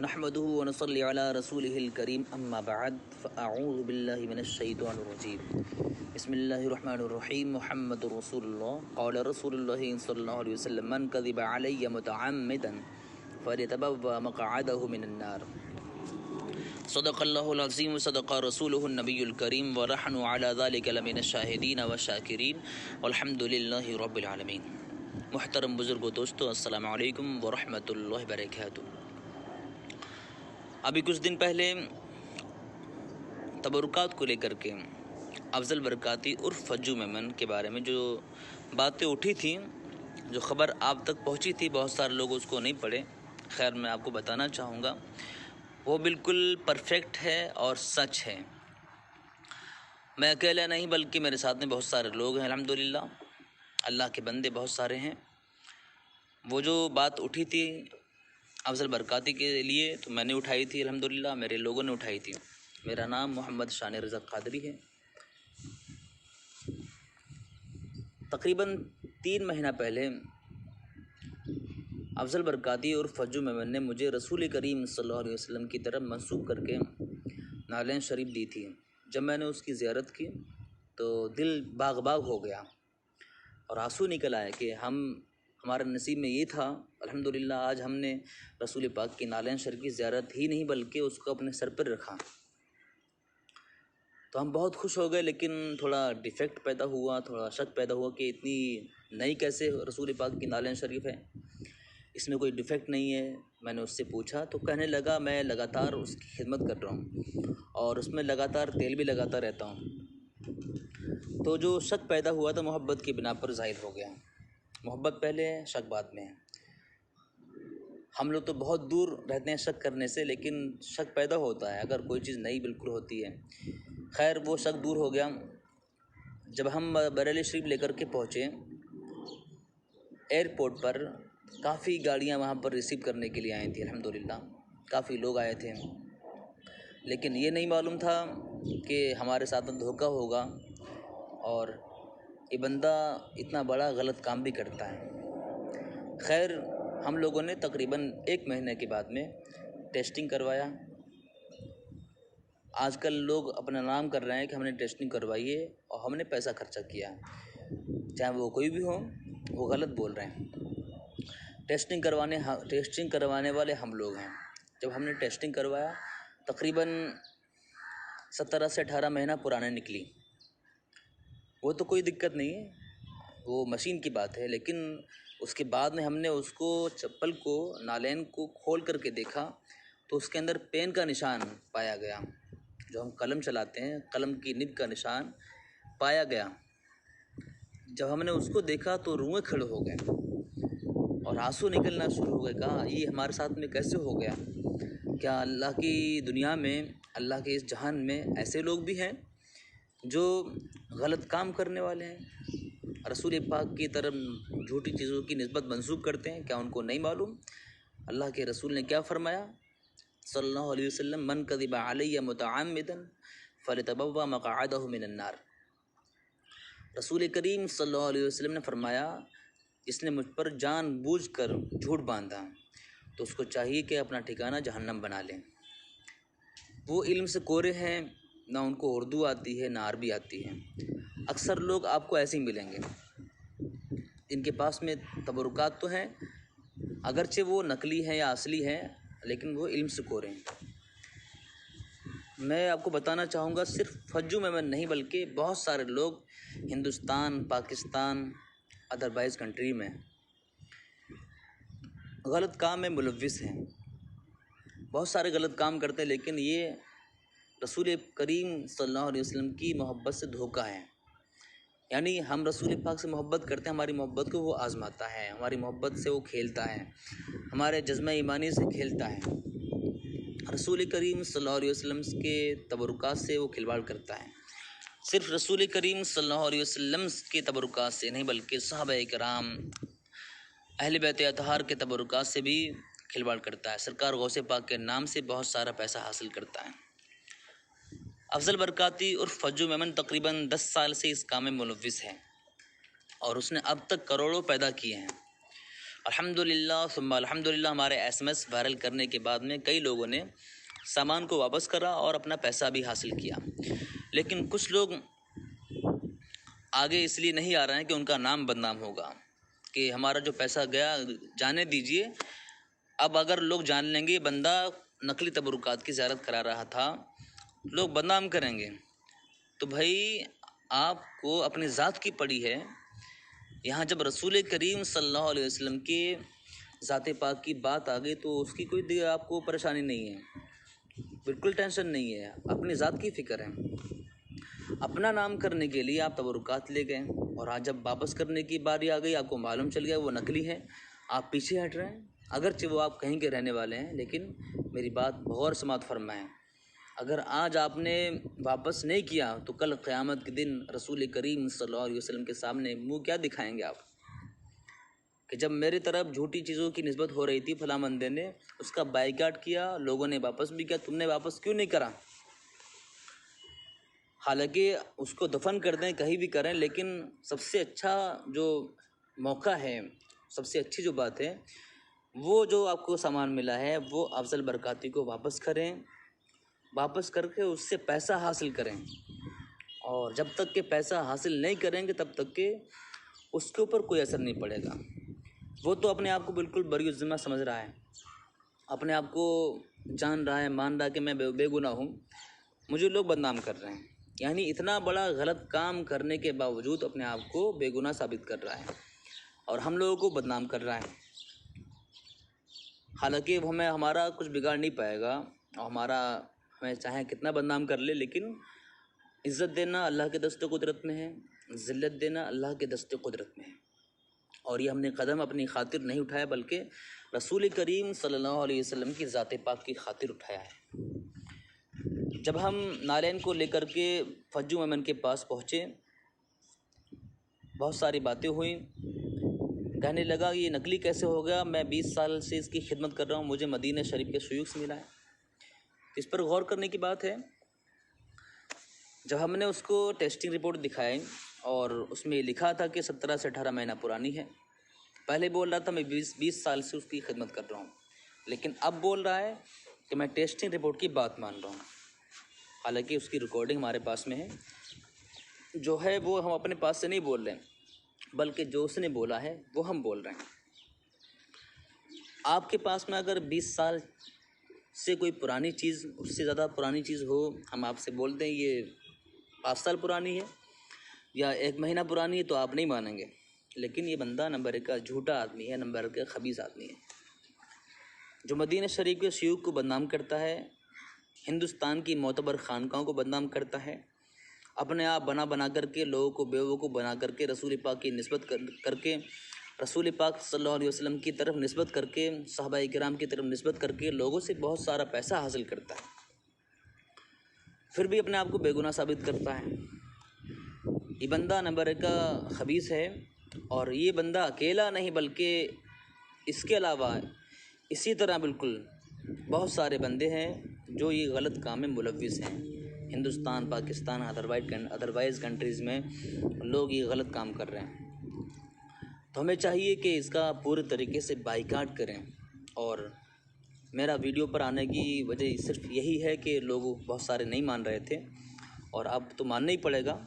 नहमदुहु व नसल्ली अला रसूलिहिल करीम अम्मा बअद फ़अऊज़ु बिल्लाहि मिनश शैतानिर रजीम बिस्मिल्लाहिर रहमानिर रहीम मुहम्मदुर रसूलुल्लाह क़ाला रसूलुल्लाहि सल्लल्लाहु अलैहि वसल्लम मन कज़िबा अलैया मुतअम्मिदन फ़लियतबव्वा मक़अदहु मिनन नार सदक़ल्लाहुल अज़ीम व सदक़ रसूलुहुन नबियुल करीम व नहनु अला ज़ालिका लमिनश शाहिदीन व शाकिरीन वल्हम्दुलिल्लाहि रब्बिल आलमीन। मुहतरम बुज़ुर्गो दोस्तों, अस्सलामु अलैकुम व रहमतुल्लाहि व बरकातुहू। अभी कुछ दिन पहले तबरुकात को लेकर के अफजल बरकाती उर्फ फज्जू मेमन के बारे में जो बातें उठी थी, जो ख़बर आप तक पहुंची थी, बहुत सारे लोग उसको नहीं पढ़े। खैर, मैं आपको बताना चाहूँगा वो बिल्कुल परफेक्ट है और सच है। मैं अकेला नहीं बल्कि मेरे साथ में बहुत सारे लोग हैं। अल्हम्दुलिल्लाह, अल्लाह के बंदे बहुत सारे हैं। वो जो बात उठी थी अफजल बरकाती के लिए तो मैंने उठाई थी, अल्हम्दुलिल्लाह मेरे लोगों ने उठाई थी। मेरा नाम मोहम्मद शान रज़ा कादरी है। तकरीबन 3 महीना पहले अफजल बरकाती और फज्जू मेमन ने मुझे रसूल करीम सल्लल्लाहु अलैहि वसल्लम की तरफ मंसूब करके नालें शरीफ दी थी। जब मैंने उसकी ज़ियारत की तो दिल बाग बाग हो गया और आंसू निकल आए कि हमारे नसीब में ये था। अल्हम्दुलिल्लाह आज हमने रसूल पाक की नालें शरीफ की ज़ियारत ही नहीं बल्कि उसको अपने सर पर रखा। तो हम बहुत खुश हो गए, लेकिन थोड़ा डिफेक्ट पैदा हुआ, थोड़ा शक पैदा हुआ कि इतनी नई कैसे रसूल पाक की नालें शरीफ है, इसमें कोई डिफेक्ट नहीं है। मैंने उससे पूछा तो कहने लगा मैं लगातार उसकी खिदमत कर रहा हूँ और उसमें लगातार तेल भी लगाता रहता हूँ। तो जो शक पैदा हुआ था मोहब्बत की बिना पर ज़ाहिर हो गया। मोहब्बत पहले है, शक बाद में है। हम लोग तो बहुत दूर रहते हैं शक करने से, लेकिन शक पैदा होता है अगर कोई चीज़ नई बिल्कुल होती है। खैर, वो शक दूर हो गया जब हम बरेली शरीफ लेकर के पहुँचे। एयरपोर्ट पर काफ़ी गाड़ियाँ वहाँ पर रिसीव करने के लिए आई थी। अल्हम्दुलिल्लाह काफ़ी लोग आए थे, लेकिन ये नहीं मालूम था कि हमारे साथ धोखा होगा और ये बंदा इतना बड़ा गलत काम भी करता है। खैर, हम लोगों ने तकरीबन 1 महीने के बाद में टेस्टिंग करवाया। आजकल लोग अपना नाम कर रहे हैं कि हमने टेस्टिंग करवाई है और हमने पैसा खर्चा किया। चाहे वो कोई भी हो, वो गलत बोल रहे हैं। टेस्टिंग करवाने वाले हम लोग हैं। जब हमने टेस्टिंग करवाया तकरीबन 17 से 18 महीना पुराने निकली। वो तो कोई दिक्कत नहीं है, वो मशीन की बात है। लेकिन उसके बाद में हमने उसको चप्पल को नालेन को खोल करके देखा तो उसके अंदर पेन का निशान पाया गया। जो हम कलम चलाते हैं, कलम की निब का निशान पाया गया। जब हमने उसको देखा तो रुएं खड़े हो गए और आंसू निकलना शुरू हो गए। कहा ये हमारे साथ में कैसे हो गया? क्या अल्लाह की दुनिया में, अल्लाह के इस जहान में ऐसे लोग भी हैं जो गलत काम करने वाले हैं, रसूल पाक की तरफ झूठी चीज़ों की निस्बत मंसूब करते हैं? क्या उनको नहीं मालूम अल्लाह के रसूल ने क्या फरमाया सल्लल्लाहु अलैहि वसल्लम, मन कज़िबा अलैया मुतअम्मिदन फ़लियतबव्वा मक़अदहु मिनन नार। रसूल करीम सल्लल्लाहु अलैहि वसल्लम ने फरमाया, जिसने मुझ पर जानबूझकर झूठ बांधा तो उसको चाहिए कि अपना ठिकाना जहन्नम बना लें। वो इल्म से कोरे हैं, ना उनको उर्दू आती है ना अरबी आती है। अक्सर लोग आपको ऐसे ही मिलेंगे, इनके पास में तबरुकात तो हैं, अगरचे वो नकली हैं या असली हैं, लेकिन वो इल्म से कोरे हैं। मैं आपको बताना चाहूँगा सिर्फ फज्जू मेमन नहीं बल्कि बहुत सारे लोग हिंदुस्तान, पाकिस्तान, अदरवाइज़ कंट्री में गलत काम में मुलव्विस हैं। बहुत सारे गलत काम करते हैं, लेकिन ये रसूल करीम सल्लल्लाहु अलैहि वसल्लम की मोहब्बत से धोखा है। यानी हम रसूल पाक से मोहब्बत करते हैं, हमारी मोहब्बत को वो आज़माता है, हमारी मोहब्बत से वो खेलता है, हमारे जज्बा ईमानी से खेलता है। रसूल करीम सल्लल्लाहु अलैहि वसल्लम के तबरुकात से वो खिलवाड़ करता है। सिर्फ रसूल करीम सल्लल्लाहु अलैहि वसल्लम के तबरुकात से नहीं बल्कि सहाबाए किराम, अहले बैत अतहार के तबरुकात से भी खिलवाड़ करता है। सरकार गौसे पाक के नाम से बहुत सारा पैसा हासिल करता है। अफजल बरकाती और फज्जू मेमन तकरीबन 10 साल से इस काम में मुलव्विस है और उसने अब तक करोड़ों पैदा किए हैं। अल्हम्दुलिल्लाह सुम्मा अल्हम्दुलिल्लाह हमारे SMS वायरल करने के बाद में कई लोगों ने सामान को वापस करा और अपना पैसा भी हासिल किया। लेकिन कुछ लोग आगे इसलिए नहीं आ रहे हैं कि उनका नाम बदनाम होगा कि हमारा जो पैसा गया जाने दीजिए। अब अगर लोग जान लेंगे बंदा नकली तबरुकात की ज़ियारत करा रहा था, लोग बदनाम करेंगे। तो भाई आपको अपनी ज़ात की पड़ी है। यहाँ जब रसूल करीम सल्लल्लाहु अलैहि वसल्लम के ज़ात पाक की बात आ गई तो उसकी कोई आपको परेशानी नहीं है, बिल्कुल टेंशन नहीं है, अपनी ज़ात की फ़िक्र है। अपना नाम करने के लिए आप तबरुकात ले गए और आज जब वापस करने की बारी आ गई आपको मालूम चल गया वो नकली है, आप पीछे हट रहे हैं। अगरचे वो आप कहीं के रहने वाले हैं, लेकिन मेरी बात गौर समात फरमाएं। अगर आज आपने वापस नहीं किया तो कल क़यामत के दिन रसूल करीम सल्लल्लाहु अलैहि वसल्लम के सामने मुंह क्या दिखाएंगे आप कि जब मेरी तरफ झूठी चीज़ों की निस्बत हो रही थी फलां बंदे ने उसका बाइकाट किया, लोगों ने वापस भी किया, तुमने वापस क्यों नहीं करा। हालांकि उसको दफन कर दें कहीं भी करें, लेकिन सबसे अच्छा जो मौका है, सबसे अच्छी जो बात है वो जो आपको सामान मिला है वो अफजल बरकाती को वापस करें, वापस करके उससे पैसा हासिल करें। और जब तक के पैसा हासिल नहीं करेंगे तब तक के उसके ऊपर कोई असर नहीं पड़ेगा। वो तो अपने आप को बिल्कुल बरी ज़िम्मा समझ रहा है, अपने आप को जान रहा है, मान रहा है कि मैं बेगुनाह हूँ, मुझे लोग बदनाम कर रहे हैं। यानी इतना बड़ा गलत काम करने के बावजूद अपने आप को बेगुनाह साबित कर रहा है और हम लोगों को बदनाम कर रहा है। हालांकि हमें हमारा कुछ बिगाड़ नहीं पाएगा और हमें चाहे कितना बदनाम कर ले, लेकिन इज़्ज़त देना अल्लाह के दस्ते कुदरत में है, ज़िल्लत देना अल्लाह के दस्ते कुदरत में है। और ये हमने कदम अपनी खातिर नहीं उठाया बल्कि रसूल करीम सल्लल्लाहु अलैहि वसल्लम की ज़ात पाक की खातिर उठाया है। जब हम नालैन को लेकर के फज्जू मेमन के पास पहुँचे, बहुत सारी बातें हुई, कहने लगा ये नकली कैसे हो गया, मैं 20 साल से इसकी खिदमत कर रहा हूँ, मुझे मदीना शरीफ के सुयूख से मिला है। इस पर गौर करने की बात है। जब हमने उसको टेस्टिंग रिपोर्ट दिखाई और उसमें लिखा था कि 17 से 18 महीना पुरानी है, पहले बोल रहा था मैं 20 साल से उसकी खिदमत कर रहा हूँ, लेकिन अब बोल रहा है कि मैं टेस्टिंग रिपोर्ट की बात मान रहा हूँ। हालांकि उसकी रिकॉर्डिंग हमारे पास में है, जो है वो हम अपने पास से नहीं बोल रहे हैं बल्कि जो उसने बोला है वो हम बोल रहे हैं। आपके पास में अगर 20 साल से कोई पुरानी चीज़, उससे ज़्यादा पुरानी चीज़ हो, हम आपसे बोलते हैं ये 5 साल पुरानी है या 1 महीना पुरानी है तो आप नहीं मानेंगे। लेकिन ये बंदा नंबर 1 का झूठा आदमी है, नंबर 1 का खबीस आदमी है, जो मदीना शरीफ के सुयूख को बदनाम करता है, हिंदुस्तान की मोतबर खानकाहों को बदनाम करता है, अपने आप बना करके लोगों को बेवकूफ़ बना करके रसूल पाक की निस्बत करके रसूल पाक सल्लल्लाहु अलैहि वसल्लम की तरफ निस्बत करके, सहाबाए किराम की तरफ निस्बत करके लोगों से बहुत सारा पैसा हासिल करता है, फिर भी अपने आप को बेगुनाह साबित करता है। ये बंदा नंबर 1 का खबीस है। और ये बंदा अकेला नहीं बल्कि इसके अलावा इसी तरह बिल्कुल बहुत सारे बंदे हैं जो ये गलत काम में मुलव्विस हैं। हिंदुस्तान, पाकिस्तान, अदरवाइज़ कंट्रीज़ में लोग ये गलत काम कर रहे हैं। तो हमें चाहिए कि इसका पूरे तरीके से बाइकाट करें। और मेरा वीडियो पर आने की वजह सिर्फ यही है कि लोग बहुत सारे नहीं मान रहे थे और अब तो मानना ही पड़ेगा।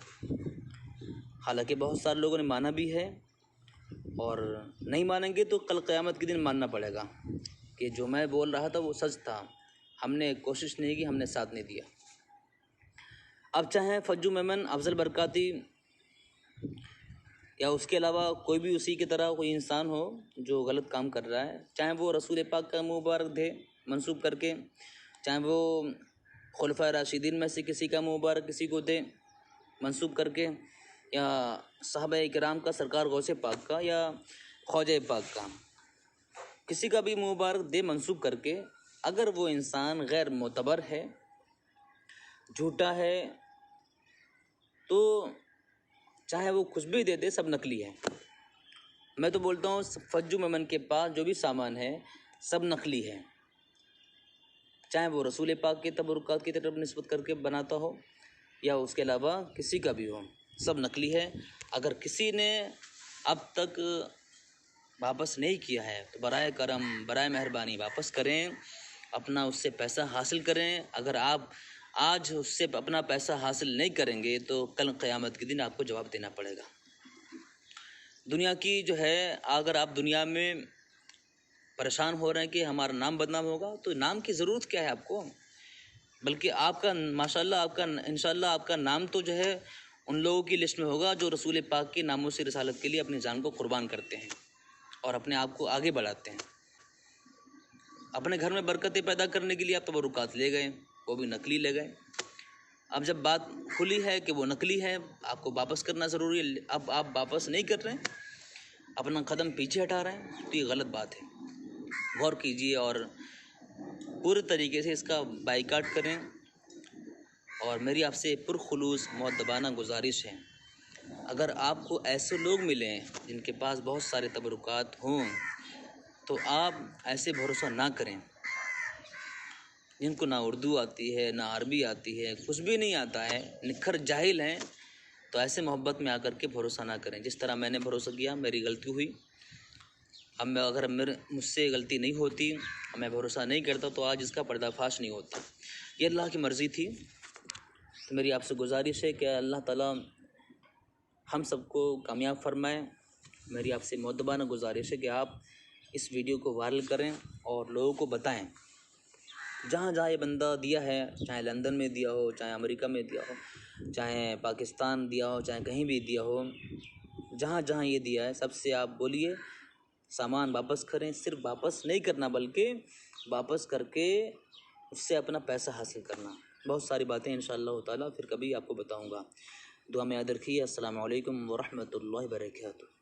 हालांकि बहुत सारे लोगों ने माना भी है और नहीं मानेंगे तो कल क़यामत के दिन मानना पड़ेगा कि जो मैं बोल रहा था वो सच था, हमने कोशिश नहीं की, हमने साथ नहीं दिया। अब चाहे फज्जू मेमन, अफजल बरकाती या उसके अलावा कोई भी उसी की तरह कोई इंसान हो जो गलत काम कर रहा है, चाहे वो रसूल पाक का मुबारक दे मंसूब करके, चाहे वो खुलफाए राशिदीन में से किसी का मुबारक किसी को दे मंसूब करके, या सहाबाए किराम का, सरकार गौसे पाक का या ख्वाजा पाक का, किसी का भी मुबारक दे मंसूब करके, अगर वो इंसान गैर मोतबर है, झूठा है, तो चाहे वो कुछ भी दे दे सब नकली है। मैं तो बोलता हूँ फज्जू मेमन के पास जो भी सामान है सब नकली है, चाहे वो रसूल पाक के तबरुकात की तरफ निस्बत करके बनाता हो या उसके अलावा किसी का भी हो, सब नकली है। अगर किसी ने अब तक वापस नहीं किया है तो बराए करम बराए मेहरबानी वापस करें, अपना उससे पैसा हासिल करें। अगर आप आज उससे अपना पैसा हासिल नहीं करेंगे तो कल क़यामत के दिन आपको जवाब देना पड़ेगा। दुनिया की जो है, अगर आप दुनिया में परेशान हो रहे हैं कि हमारा नाम बदनाम होगा, तो नाम की ज़रूरत क्या है आपको, बल्कि आपका माशाल्लाह आपका इंशाल्लाह आपका नाम तो जो है उन लोगों की लिस्ट में होगा जो रसूल पाक के नामों से रिसालत के लिए अपनी जान को कुर्बान करते हैं और अपने आप को आगे बढ़ाते हैं। अपने घर में बरकतें पैदा करने के लिए आप तबरुकात ले गए, वो भी नकली ले गए। अब जब बात खुली है कि वो नकली है, आपको वापस करना ज़रूरी है, अब आप वापस नहीं कर रहे हैं, अपना कदम पीछे हटा रहे हैं, तो ये गलत बात है। गौर कीजिए और पूरे तरीके से इसका बाइकाट करें। और मेरी आपसे पुरखुलूस मुअद्दबाना गुजारिश है, अगर आपको ऐसे लोग मिलें जिनके पास बहुत सारे तबरुकात हों, तो आप ऐसे भरोसा ना करें जिनको ना उर्दू आती है ना अरबी आती है, कुछ भी नहीं आता है, निखर जाहिल हैं। तो ऐसे मोहब्बत में आकर के भरोसा ना करें। जिस तरह मैंने भरोसा किया, मेरी गलती हुई, अब मैं अगर मुझसे गलती नहीं होती, मैं भरोसा नहीं करता, तो आज इसका पर्दाफाश नहीं होता। ये अल्लाह की मर्ज़ी थी। तो मेरी आपसे गुजारिश है कि अल्लाह ताला हम सबको कामयाब फरमाए। मेरी आपसे मुअद्दबाना गुजारिश है कि आप इस वीडियो को वायरल करें और लोगों को बताएं। जहाँ जहाँ ये बंदा दिया है, चाहे लंदन में दिया हो, चाहे अमेरिका में दिया हो, चाहे पाकिस्तान दिया हो, चाहे कहीं भी दिया हो, जहाँ जहाँ ये दिया है, सबसे आप बोलिए सामान वापस करें। सिर्फ वापस नहीं करना, बल्कि वापस करके उससे अपना पैसा हासिल करना। बहुत सारी बातें इंशाअल्लाह ताला फिर कभी आपको बताऊंगा। दुआ में याद रखिए। अस्सलामु अलैकुम व रहमतुल्लाहि व बरकातुहू।